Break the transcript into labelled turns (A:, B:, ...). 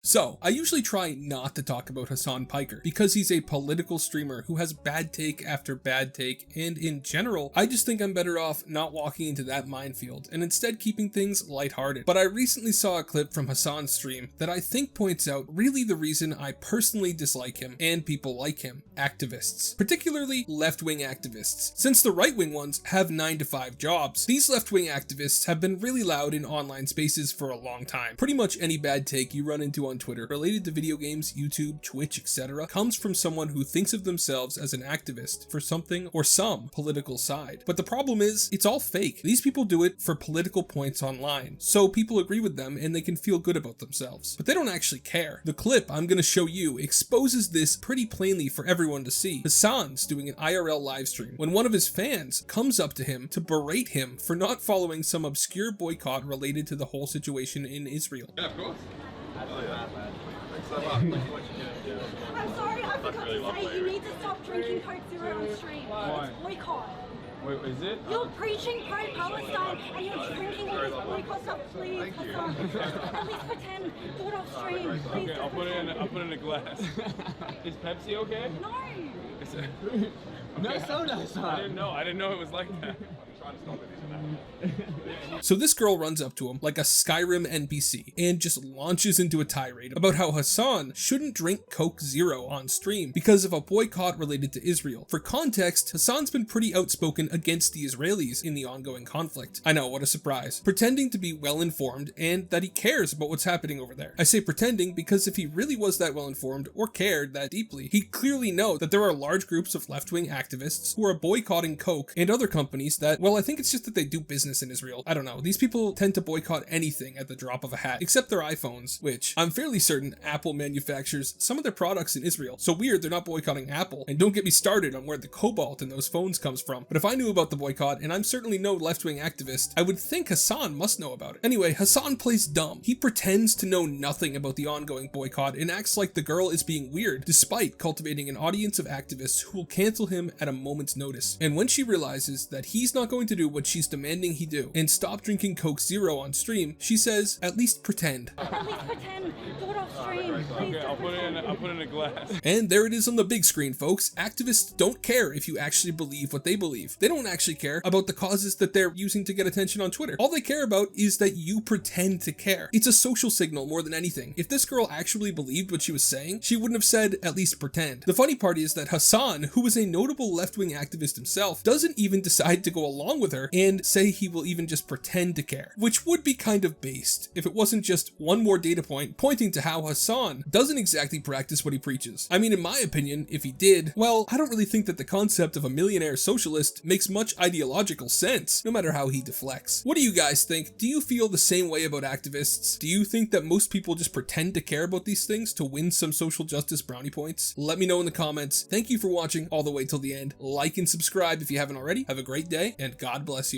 A: So, I usually try not to talk about Hasan Piker because he's a political streamer who has bad take after bad take, and in general, I just think I'm better off not walking into that minefield and instead keeping things lighthearted. But I recently saw a clip from Hasan's stream that I think points out really the reason I personally dislike him and people like him: activists. Particularly left-wing activists. Since the right-wing ones have 9-to-5 jobs, these left-wing activists have been really loud in online spaces for a long time. Pretty much any bad take you run into on Twitter related to video games, YouTube, Twitch, etc. comes from someone who thinks of themselves as an activist for something or some political side. But the problem is, it's all fake. These people do it for political points online, so people agree with them and they can feel good about themselves. But they don't actually care. The clip I'm gonna show you exposes this pretty plainly for everyone to see. Hasan's doing an IRL livestream when one of his fans comes up to him to berate him for not following some obscure boycott related to the whole situation in Israel.
B: Yeah, of course.
C: I'm sorry, I forgot to say you need to stop drinking Coke Zero on stream.
B: Why?
C: It's boycott.
B: Wait, is it?
C: You're preaching pro-Palestine and you're drinking all this boycott stuff. Please, Hasan, at least pretend. Do it off stream. Please.
B: Okay, I'll put it in a glass. Is Pepsi okay?
C: No.
B: Is it?
D: No soda, son.
B: I didn't know it was like that.
A: So this girl runs up to him like a Skyrim NPC and just launches into a tirade about how Hasan shouldn't drink Coke Zero on stream because of a boycott related to Israel. For context, Hasan's been pretty outspoken against the Israelis in the ongoing conflict. I know, what a surprise. Pretending to be well informed and that he cares about what's happening over there. I say pretending because if he really was that well informed or cared that deeply, he'd clearly know that there are large groups of left-wing activists who are boycotting Coke and other companies that, well, I think it's just that they do business in Israel. I don't know. These people tend to boycott anything at the drop of a hat, except their iPhones, which I'm fairly certain Apple manufactures some of their products in Israel. So weird they're not boycotting Apple. And don't get me started on where the cobalt in those phones comes from. But if I knew about the boycott, and I'm certainly no left-wing activist, I would think Hasan must know about it. Anyway, Hasan plays dumb. He pretends to know nothing about the ongoing boycott and acts like the girl is being weird, despite cultivating an audience of activists who will cancel him at a moment's notice. And when she realizes that he's not going to do what she's demanding he do and stop drinking Coke Zero on stream, she says, at least pretend.
C: At least pretend. Do it off stream. Please.
B: Okay, I'll put it in a glass.
A: And there it is on the big screen, folks. Activists don't care if you actually believe what they believe. They don't actually care about the causes that they're using to get attention on Twitter. All they care about is that you pretend to care. It's a social signal more than anything. If this girl actually believed what she was saying, she wouldn't have said, at least pretend. The funny part is that Hasan, who is a notable left-wing activist himself, doesn't even decide to go along with her and say he will even just pretend to care, which would be kind of based if it wasn't just one more data point pointing to how Hasan doesn't exactly practice what he preaches. I mean, in my opinion, if he did, well, I don't really think that the concept of a millionaire socialist makes much ideological sense, no matter how he deflects. What do you guys think? Do you feel the same way about activists? Do you think that most people just pretend to care about these things to win some social justice brownie points? Let me know in the comments. Thank you for watching all the way till the end. Like and subscribe if you haven't already. Have a great day, and God bless you.